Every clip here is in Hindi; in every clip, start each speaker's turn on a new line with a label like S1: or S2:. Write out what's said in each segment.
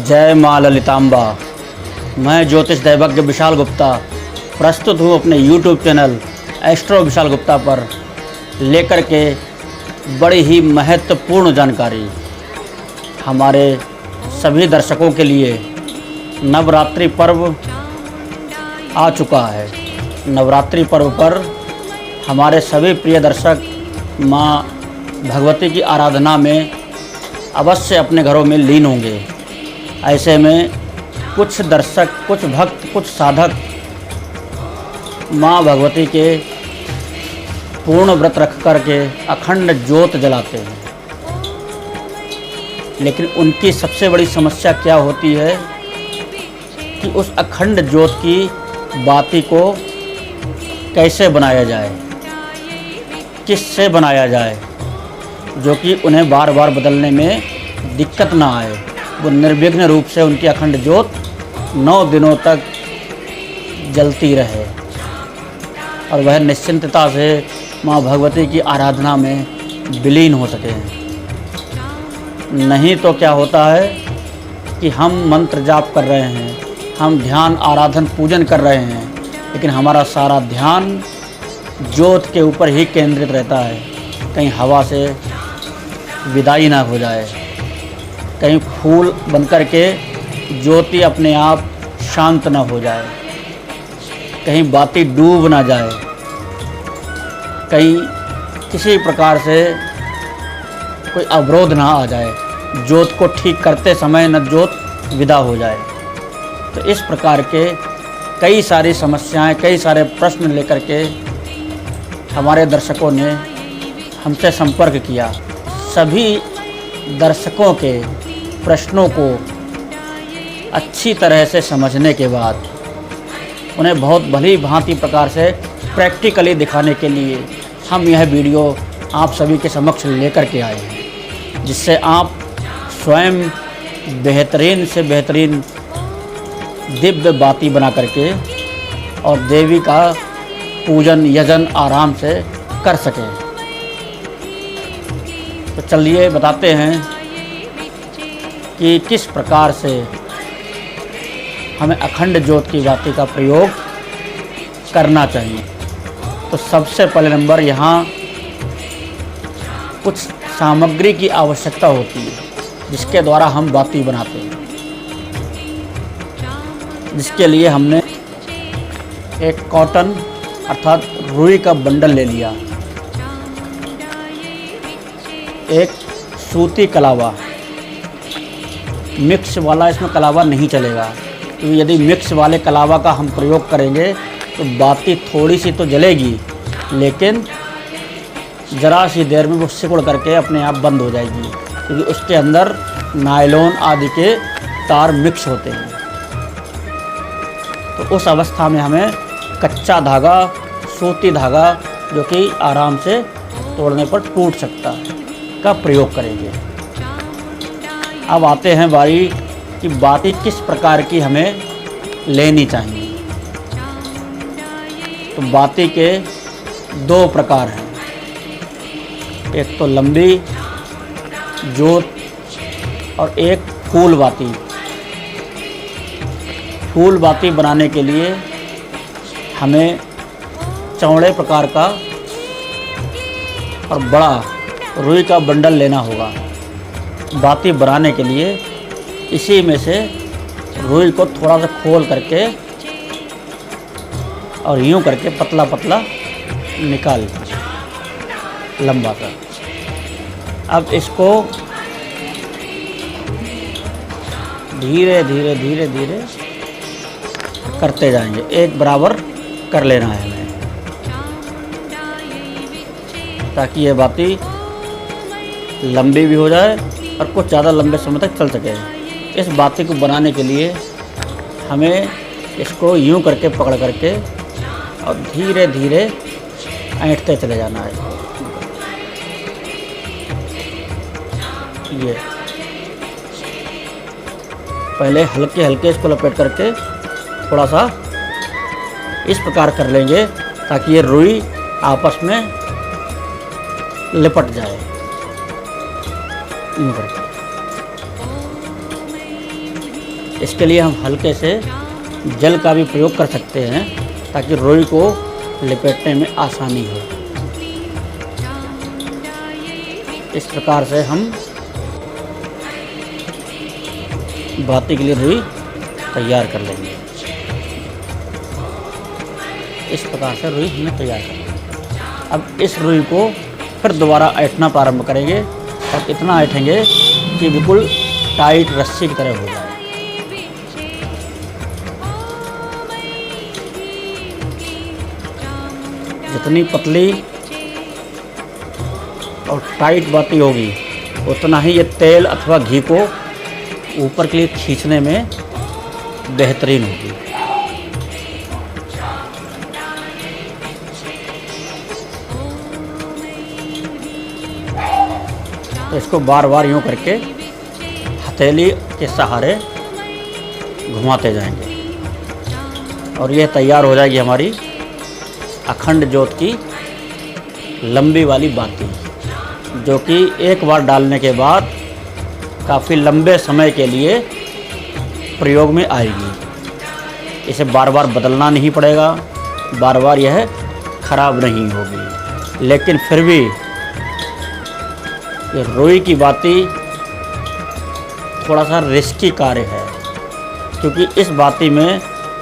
S1: जय माँ ललितांबा। मैं ज्योतिष दैवज्ञ विशाल गुप्ता प्रस्तुत हूँ अपने YouTube channel astro Vishal Gupta पर लेकर के बड़ी ही महत्वपूर्ण जानकारी हमारे सभी दर्शकों के लिए। नवरात्रि पर्व आ चुका है। नवरात्रि पर्व पर हमारे सभी प्रिय दर्शक माँ भगवती की आराधना में अवश्य अपने घरों में लीन होंगे। ऐसे में कुछ दर्शक, कुछ भक्त, कुछ साधक माँ भगवती के पूर्ण व्रत रख कर के अखंड ज्योत जलाते हैं। लेकिन उनकी सबसे बड़ी समस्या क्या होती है कि उस अखंड ज्योत की बाती को कैसे बनाया जाए, किससे बनाया जाए, जो कि उन्हें बार बार बदलने में दिक्कत ना आए। वो निर्विघ्न रूप से उनकी अखंड ज्योत 9 दिनों तक जलती रहे और वह निश्चिंतता से माँ भगवती की आराधना में विलीन हो सके। नहीं तो क्या होता है कि हम मंत्र जाप कर रहे हैं, हम ध्यान आराधन पूजन कर रहे हैं, लेकिन हमारा सारा ध्यान ज्योत के ऊपर ही केंद्रित रहता है। कहीं हवा से विदाई ना हो जाए, कहीं फूल बनकर के ज्योति अपने आप शांत ना हो जाए, कहीं बाती डूब ना जाए, कहीं किसी प्रकार से कोई अवरोध ना आ जाए, ज्योत को ठीक करते समय न ज्योत विदा हो जाए। तो इस प्रकार के कई सारी समस्याएं, कई सारे प्रश्न लेकर के हमारे दर्शकों ने हमसे संपर्क किया। सभी दर्शकों के प्रश्नों को अच्छी तरह से समझने के बाद उन्हें बहुत भली भांति प्रकार से प्रैक्टिकली दिखाने के लिए हम यह वीडियो आप सभी के समक्ष लेकर के आए हैं, जिससे आप स्वयं बेहतरीन से बेहतरीन दिव्य बाती बना करके और देवी का पूजन यजन आराम से कर सकें। तो चलिए बताते हैं कि किस प्रकार से हमें अखंड ज्योत की बाती का प्रयोग करना चाहिए। तो सबसे पहले नंबर, यहाँ कुछ सामग्री की आवश्यकता होती है जिसके द्वारा हम बाती बनाते हैं। जिसके लिए हमने एक कॉटन अर्थात रुई का बंडल ले लिया, एक सूती कलावा, मिक्स वाला इसमें कलावा नहीं चलेगा, क्योंकि यदि मिक्स वाले कलावा का हम प्रयोग करेंगे तो बाती थोड़ी सी तो जलेगी, लेकिन ज़रा सी देर में वो सिकुड़ करके अपने आप बंद हो जाएगी, क्योंकि उसके अंदर नायलॉन आदि के तार मिक्स होते हैं। तो उस अवस्था में हमें कच्चा धागा, सूती धागा जो कि आराम से तोड़ने पर टूट सकता है, का प्रयोग करेंगे। अब आते हैं बारी कि बाती किस प्रकार की हमें लेनी चाहिए। तो बाती के 2 प्रकार हैं, एक तो लंबी ज्योत और एक फूल बाती। फूल बाती बनाने के लिए हमें चौड़े प्रकार का और बड़ा रुई का बंडल लेना होगा। बाती बनाने के लिए इसी में से रुई को थोड़ा सा खोल करके और यूं करके पतला पतला निकाल लंबा सा। अब इसको धीरे धीरे धीरे धीरे करते जाएंगे, एक बराबर कर लेना है हमें, ताकि ये बाती लंबी भी हो जाए और कुछ ज़्यादा लंबे समय तक चल सके। इस बाती को बनाने के लिए हमें इसको यूं करके पकड़ करके और धीरे धीरे ऐंठते चले जाना है। ये पहले हल्के हल्के इसको लपेट करके थोड़ा सा इस प्रकार कर लेंगे ताकि ये रुई आपस में लिपट जाए। इसके लिए हम हल्के से जल का भी प्रयोग कर सकते हैं ताकि रुई को लपेटने में आसानी हो। इस प्रकार से हम बाती के लिए रुई तैयार कर लेंगे। इस प्रकार से रुई हमने तैयार कर ली। अब इस रुई को फिर दोबारा ऐंठना प्रारंभ करेंगे और इतना ऐंठेंगे कि बिल्कुल टाइट रस्सी की तरह हो जाए। जितनी पतली और टाइट बाती होगी उतना ही ये तेल अथवा घी को ऊपर के लिए खींचने में बेहतरीन होगी। तो इसको बार बार यूँ करके हथेली के सहारे घुमाते जाएंगे और यह तैयार हो जाएगी हमारी अखंड ज्योत की लंबी वाली बाती, जो कि एक बार डालने के बाद काफ़ी लंबे समय के लिए प्रयोग में आएगी। इसे बार बार बदलना नहीं पड़ेगा, बार बार यह खराब नहीं होगी। लेकिन फिर भी ये रुई की बाती थोड़ा सा रिस्की कार्य है, क्योंकि इस बाती में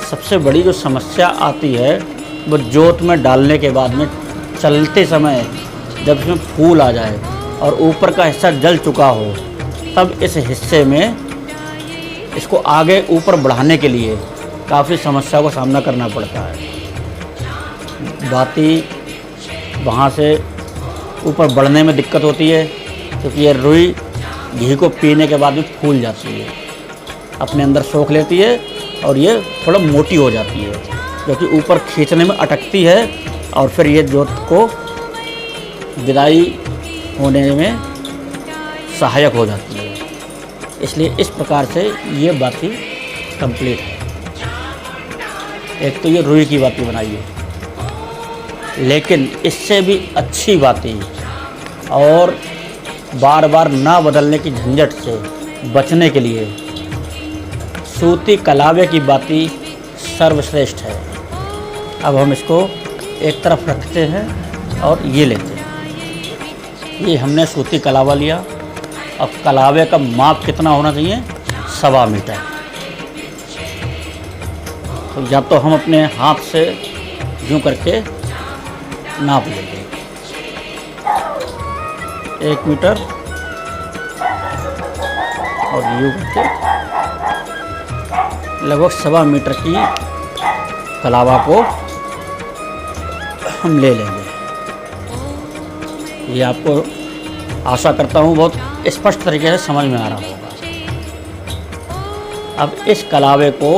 S1: सबसे बड़ी जो समस्या आती है वो ज्योत में डालने के बाद में चलते समय जब इसमें फूल आ जाए और ऊपर का हिस्सा जल चुका हो, तब इस हिस्से में इसको आगे ऊपर बढ़ाने के लिए काफ़ी समस्या का सामना करना पड़ता है। बाती वहाँ से ऊपर बढ़ने में दिक्कत होती है, क्योंकि ये रुई घी को पीने के बाद भी फूल जाती है, अपने अंदर सोख लेती है और ये थोड़ा मोटी हो जाती है, जो कि ऊपर खींचने में अटकती है और फिर ये ज्योत को विदाई होने में सहायक हो जाती है। इसलिए इस प्रकार से ये बाती कंप्लीट है। एक तो ये रुई की बाती बनाई है, लेकिन इससे भी अच्छी बाती और बार बार ना बदलने की झंझट से बचने के लिए सूती कलावे की बाती सर्वश्रेष्ठ है। अब हम इसको एक तरफ रखते हैं और ये लेते हैं। ये हमने सूती कलावा लिया। अब कलावे का माप कितना होना चाहिए? 1.25 मीटर। तो या तो हम अपने हाथ से यूँ करके नाप लेंगे 1 मीटर और यूँ करके लगभग 1.25 मीटर की कलावा को हम ले लेंगे। ये आपको आशा करता हूँ बहुत स्पष्ट तरीके से समझ में आ रहा होगा। अब इस कलावे को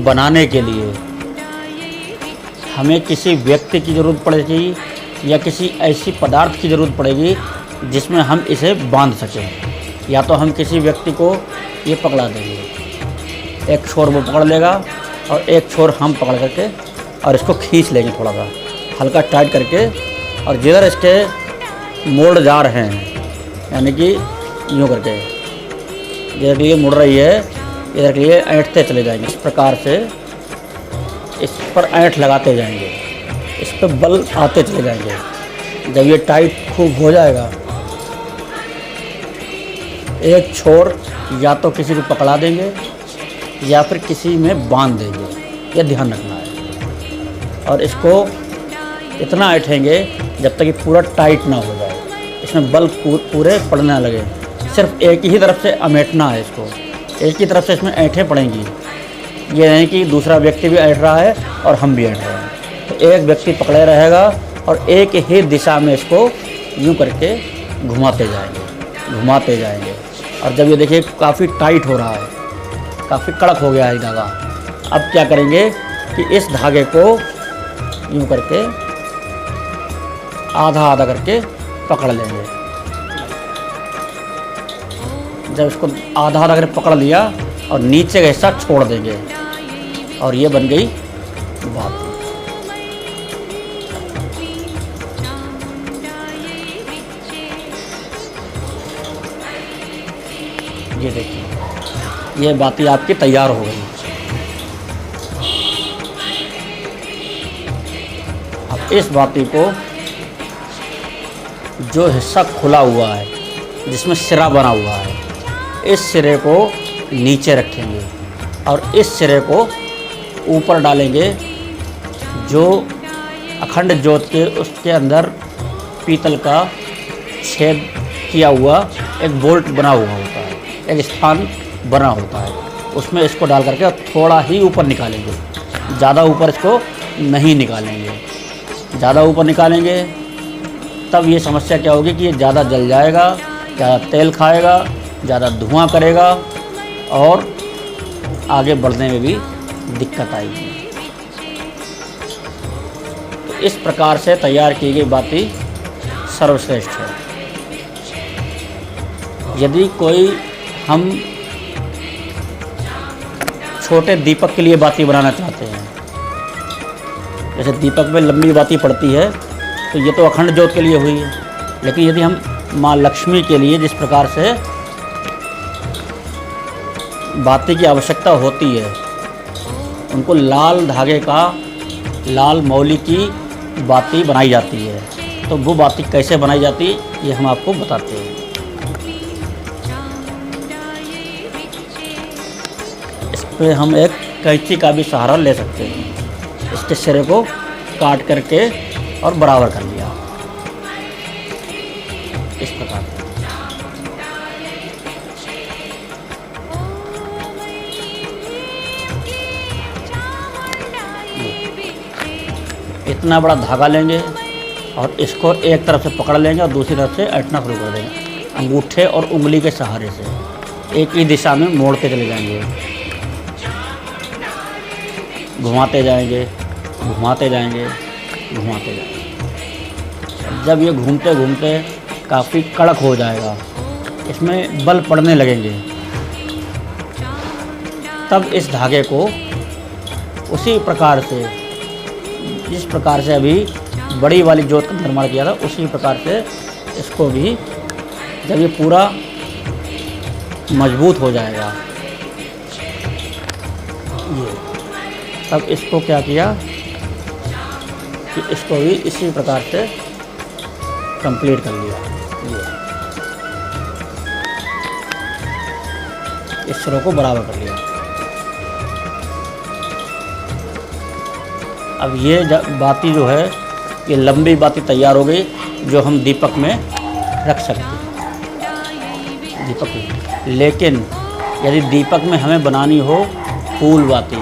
S1: बनाने के लिए हमें किसी व्यक्ति की ज़रूरत पड़ेगी या किसी ऐसी पदार्थ की ज़रूरत पड़ेगी जिसमें हम इसे बांध सकें। या तो हम किसी व्यक्ति को ये पकड़ा देंगे, एक छोर वो पकड़ लेगा और एक छोर हम पकड़ करके और इसको खींच लेंगे थोड़ा सा हल्का टाइट करके, और जिधर इसके मोड़ जा रहे हैं, यानी कि यूँ करके जिधर के लिए मुड़ रही है इधर के लिए ऐंठते चले जाएंगे। इस प्रकार से इस पर ऐंठ लगाते जाएंगे, इस पर बल आते चले जाएंगे। जब ये टाइट खूब हो जाएगा, एक छोर या तो किसी को पकड़ा देंगे या फिर किसी में बांध देंगे, यह ध्यान रखना है। और इसको इतना ऐंठेंगे जब तक ये पूरा टाइट ना हो जाए, इसमें बल पूरे पड़ने लगे। सिर्फ एक ही तरफ से अमेटना है इसको, एक ही तरफ से इसमें ऐंठे पड़ेंगी। ये नहीं कि दूसरा व्यक्ति भी ऐंठ रहा है और हम भी ऐंठ रहे हैं। तो एक व्यक्ति पकड़े रहेगा और एक ही दिशा में इसको यूँ करके घुमाते जाएंगे। और जब ये देखिए काफ़ी टाइट हो रहा है, काफ़ी कड़क हो गया है धागा, अब क्या करेंगे कि इस धागे को यूँ करके आधा आधा करके पकड़ लेंगे। जब इसको आधा आधा करके पकड़ लिया और नीचे का हिस्सा छोड़ देंगे और ये बन गई बाती। ये देखिए ये बाती आपकी तैयार हो गई। अब इस बाती को जो हिस्सा खुला हुआ है, जिसमें सिरा बना हुआ है, इस सिरे को नीचे रखेंगे और इस सिरे को ऊपर डालेंगे। जो अखंड ज्योत के उसके अंदर पीतल का छेद किया हुआ एक बोल्ट बना हुआ होता है, एक स्थान बना होता है, उसमें इसको डाल करके और थोड़ा ही ऊपर निकालेंगे। ज़्यादा ऊपर इसको नहीं निकालेंगे। ज़्यादा ऊपर निकालेंगे तब ये समस्या क्या होगी कि ये ज़्यादा जल जाएगा, ज़्यादा तेल खाएगा, ज़्यादा धुआं करेगा और आगे बढ़ने में भी दिक्कत आएगी। तो इस प्रकार से तैयार की गई बाती सर्वश्रेष्ठ है। यदि कोई हम छोटे दीपक के लिए बाती बनाना चाहते हैं, जैसे दीपक में लंबी बाती पड़ती है, तो ये तो अखंड ज्योत के लिए हुई है। लेकिन यदि हम माँ लक्ष्मी के लिए जिस प्रकार से बाती की आवश्यकता होती है, उनको लाल धागे का, लाल मौली की बाती बनाई जाती है। तो वो बाती कैसे बनाई जाती है ये हम आपको बताते हैं। इस पर हम एक कैंची का भी सहारा ले सकते हैं। इसके सिरे को काट करके और बराबर कर लिया इस प्रकार। इतना बड़ा धागा लेंगे और इसको एक तरफ से पकड़ लेंगे और दूसरी तरफ से ऐंठना शुरू कर देंगे। अंगूठे और उंगली के सहारे से एक ही दिशा में मोड़ते चले जाएंगे, घुमाते जाएंगे, घुमाते जाएंगे, घुमाते जाएंगे। जब ये घूमते घूमते काफ़ी कड़क हो जाएगा, इसमें बल पड़ने लगेंगे, तब इस धागे को उसी प्रकार से, जिस प्रकार से अभी बड़ी वाली ज्योत का निर्माण किया था, उसी प्रकार से इसको भी जब ये पूरा मजबूत हो जाएगा, ये तब इसको क्या किया कि इसको भी इसी प्रकार से कंप्लीट कर लिया। ये इस सिरों को बराबर कर लिया। अब ये बाती जो है, ये लंबी बाती तैयार हो गई, जो हम दीपक में रख सकते हैं, दीपक में। लेकिन यदि दीपक में हमें बनानी हो फूल बाती,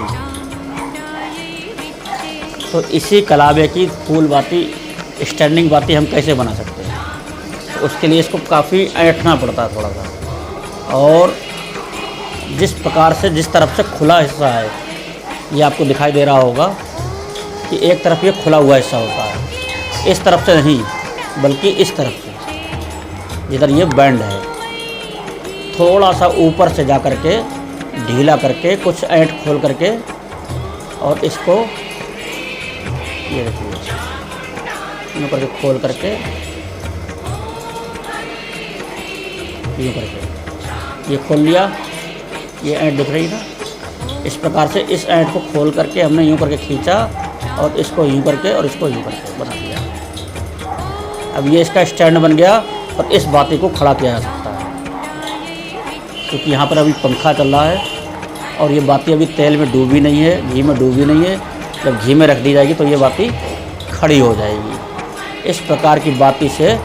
S1: तो इसी कलावे की फूल बाती, स्टैंडिंग बाती हम कैसे बना सकते हैं? तो उसके लिए इसको काफ़ी ऐंठना पड़ता है थोड़ा सा। और जिस प्रकार से, जिस तरफ से खुला हिस्सा है, ये आपको दिखाई दे रहा होगा कि एक तरफ ये खुला हुआ हिस्सा होता है, इस तरफ से नहीं बल्कि इस तरफ से, जिधर ये बैंड है, थोड़ा सा ऊपर से जा करके ढीला करके कुछ ऐंठ खोल करके और इसको ये देखिए यूँ करके खोल करके, यूँ करके ये खोल लिया, ये ऐंठ दिख रही ना, इस प्रकार से इस ऐंठ को खोल करके हमने यूँ करके खींचा और इसको यूँ करके और इसको यूँ करके बना दिया। अब ये इसका स्टैंड बन गया और इस बाती को खड़ा किया जा सकता है, क्योंकि यहाँ पर अभी पंखा चल रहा है और ये बाती अभी तेल में डूबी नहीं है, घी में डूबी नहीं है। जब घी में रख दी जाएगी तो ये बाती खड़ी हो जाएगी। इस प्रकार की बाती से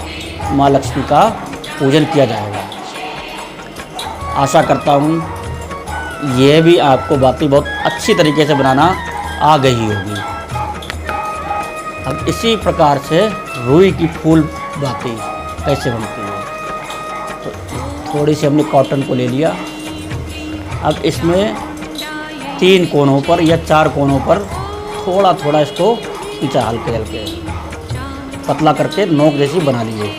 S1: माँ लक्ष्मी का पूजन किया जाएगा। आशा करता हूँ ये भी आपको बाती बहुत अच्छी तरीके से बनाना आ गई होगी। अब इसी प्रकार से रुई की फूल बाती कैसे बनती है, तो थोड़ी सी हमने कॉटन को ले लिया। अब इसमें 3 कोनों पर या 4 कोनों पर थोड़ा थोड़ा इसको खींचा, हल्के हल्के पतला करके नोक जैसी बना लिए।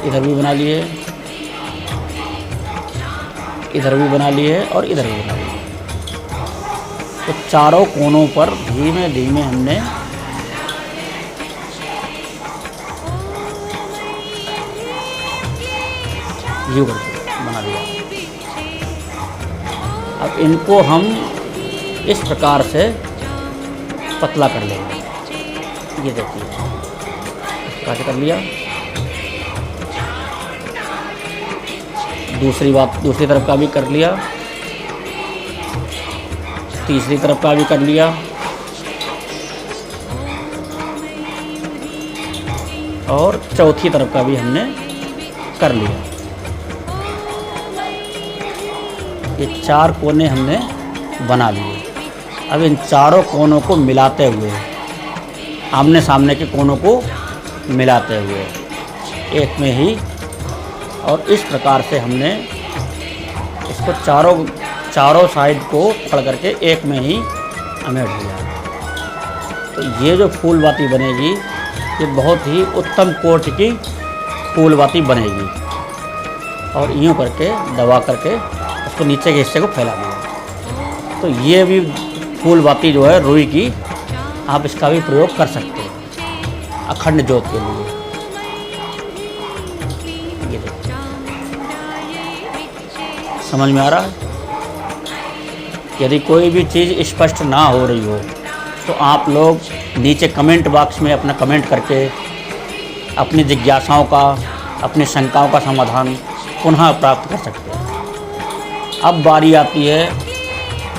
S1: इधर भी बना लिए, इधर भी बना लिए और इधर भी बना लिए। तो चारों कोनों पर धीमे धीमे हमने यूँ करके बना दिया। अब इनको हम इस प्रकार से पतला कर लेंगे। ये देखिए इस प्रकार से कर लिया। दूसरी तरफ का भी कर लिया, तीसरी तरफ का भी कर लिया, और चौथी तरफ का भी हमने कर लिया। ये 4 कोने हमने बना लिए। अब इन चारों कोनों को मिलाते हुए, आमने सामने के कोनों को मिलाते हुए एक में ही, और इस प्रकार से हमने इसको चारों साइड को पकड़ करके एक में ही समेट दिया। तो ये जो फूल बाती बनेगी, ये बहुत ही उत्तम कोटि की फूल बाती बनेगी। और यूँ करके दबा करके उसको नीचे के हिस्से को फैला दिया। तो ये भी फूल बाती जो है रुई की, आप इसका भी प्रयोग कर सकते हैं अखंड ज्योत के लिए। ये देखिए समझ में आ रहा है। यदि कोई भी चीज़ स्पष्ट ना हो रही हो तो आप लोग नीचे कमेंट बॉक्स में अपना कमेंट करके अपनी जिज्ञासाओं का, अपनी शंकाओं का समाधान पुनः प्राप्त कर सकते हैं। अब बारी आती है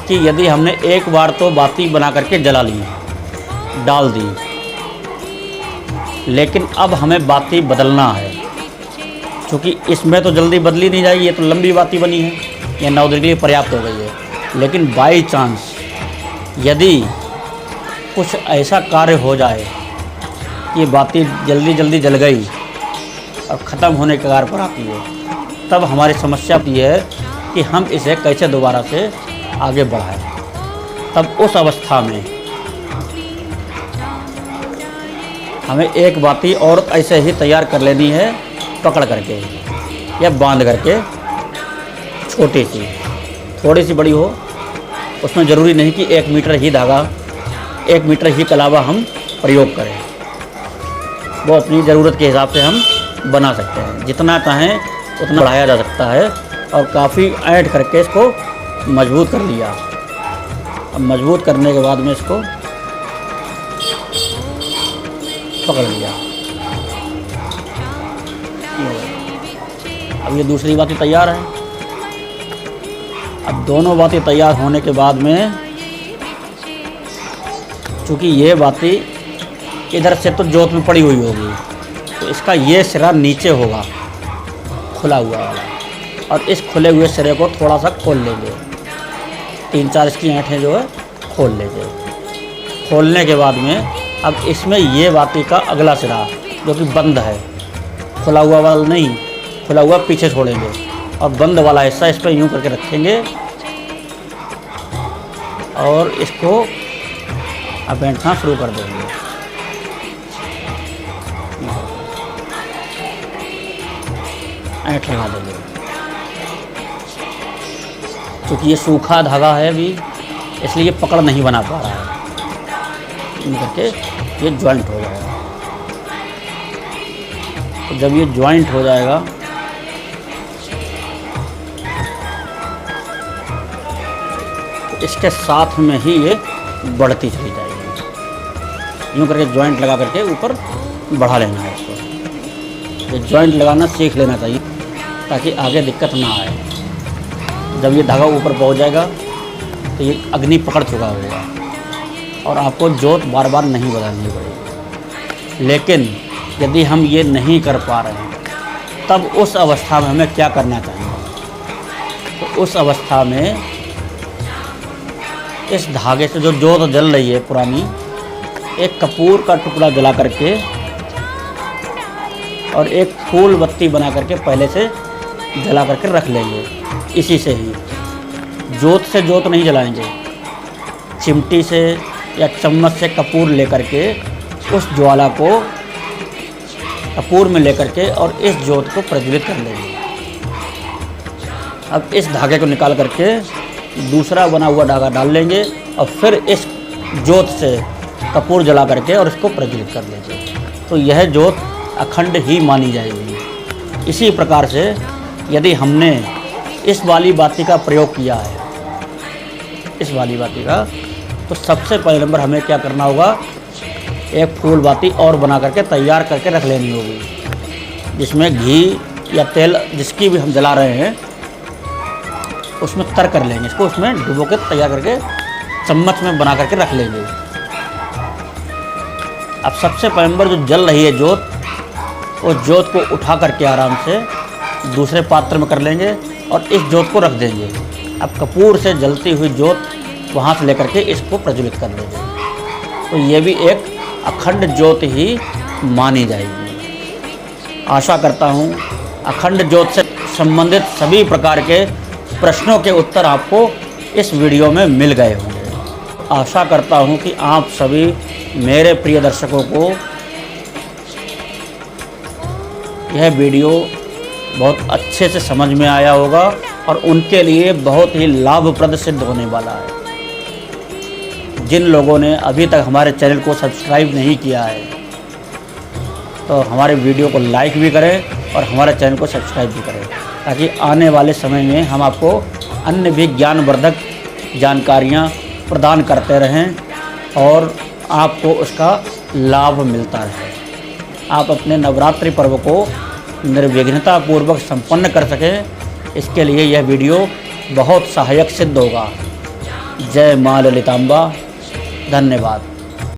S1: कि यदि हमने एक बार तो बाती बना करके जला ली, डाल दी, लेकिन अब हमें बाती बदलना है। क्योंकि इसमें तो जल्दी बदली नहीं जाएगी, ये तो लंबी बाती बनी है, ये 9 दिन के लिए पर्याप्त हो गई है। लेकिन बाई चांस यदि कुछ ऐसा कार्य हो जाए कि बाती जल्दी जल्दी जल गई और ख़त्म होने के कगार पर आती है, तब हमारी समस्या ये है कि हम इसे कैसे दोबारा से आगे बढ़ाएं। तब उस अवस्था में हमें एक बाती और ऐसे ही तैयार कर लेनी है, पकड़ करके या बांध करके, छोटी सी, थोड़ी सी बड़ी हो। उसमें ज़रूरी नहीं कि 1 मीटर ही धागा, 1 मीटर ही कलावा हम प्रयोग करें। वो अपनी ज़रूरत के हिसाब से हम बना सकते हैं। जितना चाहें उतना बढ़ाया जा सकता है। और काफ़ी ऐंठ करके इसको मजबूत कर लिया। अब मजबूत करने के बाद में इसको पकड़ लिया। अब ये दूसरी बाती तैयार है। अब दोनों बातें तैयार होने के बाद में, चूँकि ये बाती इधर से तो जोत में पड़ी हुई होगी, तो इसका ये सिरा नीचे होगा, खुला हुआ वाला, और इस खुले हुए सिरे को थोड़ा सा खोल लेंगे। 3-4 इसकी ऐंठें जो है खोल लेंगे। खोलने के बाद में अब इसमें ये बाती का अगला सिरा जो कि बंद है, खुला हुआ वाला नहीं, खुला हुआ पीछे छोड़ेंगे और बंद वाला हिस्सा इस पर यूँ करके रखेंगे और इसको अब ऐंठना शुरू कर देंगे। ऐंठ लगा देंगे। क्योंकि ये सूखा धागा है अभी, इसलिए ये पकड़ नहीं बना पा रहा है। इन करके ये जॉइंट हो जाएगा। तो जब ये जॉइंट हो जाएगा तो इसके साथ में ही ये बढ़ती चली जाएगी। यूँ करके जॉइंट लगा करके ऊपर बढ़ा लेना है इसको। ये जॉइंट लगाना सीख लेना चाहिए ताकि आगे दिक्कत ना आए। जब ये धागा ऊपर पहुंच जाएगा तो ये अग्नि पकड़ चुका होगा और आपको जोत बार बार नहीं बदलनी पड़ेगी। लेकिन यदि हम ये नहीं कर पा रहे हैं तब उस अवस्था में हमें क्या करना चाहिए? तो उस अवस्था में इस धागे से जो जोत जल रही है पुरानी, एक कपूर का टुकड़ा जला करके और एक फूल बत्ती बना करके पहले से जला करके रख लेंगे। इसी से ही जोत से जोत नहीं जलाएंगे, चिमटी से या चम्मच से कपूर लेकर के उस ज्वाला को कपूर में लेकर के और इस जोत को प्रज्वलित कर लेंगे। अब इस धागे को निकाल करके दूसरा बना हुआ धागा डाल लेंगे और फिर इस जोत से कपूर जला करके और इसको प्रज्वलित कर लेंगे। तो यह जोत अखंड ही मानी जाएगी। इसी प्रकार से यदि हमने इस वाली बाती का प्रयोग किया है इस वाली बाती का, तो सबसे पहले नंबर हमें क्या करना होगा, एक फूल बाती और बना करके तैयार करके रख लेनी होगी, जिसमें घी या तेल जिसकी भी हम जला रहे हैं उसमें तर कर लेंगे इसको, उसमें डुबो के तैयार करके चम्मच में बना करके रख लेंगे। अब सबसे पहले नंबर जो जल रही है जोत, वो जोत को उठा करके आराम से दूसरे पात्र में कर लेंगे और इस जोत को रख देंगे। अब कपूर से जलती हुई जोत वहाँ से लेकर के इसको प्रज्वलित कर लेंगे, तो ये भी एक अखंड ज्योत ही मानी जाएगी। आशा करता हूँ अखंड ज्योत से संबंधित सभी प्रकार के प्रश्नों के उत्तर आपको इस वीडियो में मिल गए होंगे। आशा करता हूँ कि आप सभी मेरे प्रिय दर्शकों को यह वीडियो बहुत अच्छे से समझ में आया होगा और उनके लिए बहुत ही लाभप्रद सिद्ध होने वाला है। जिन लोगों ने अभी तक हमारे चैनल को सब्सक्राइब नहीं किया है तो हमारे वीडियो को लाइक भी करें और हमारे चैनल को सब्सक्राइब भी करें, ताकि आने वाले समय में हम आपको अन्य भी ज्ञानवर्धक जानकारियाँ प्रदान करते रहें और आपको उसका लाभ मिलता रहे। आप अपने नवरात्रि पर्व को निर्विघ्नता पूर्वक संपन्न कर सकें, इसके लिए यह वीडियो बहुत सहायक सिद्ध होगा। जय मां ललितांबा। धन्यवाद।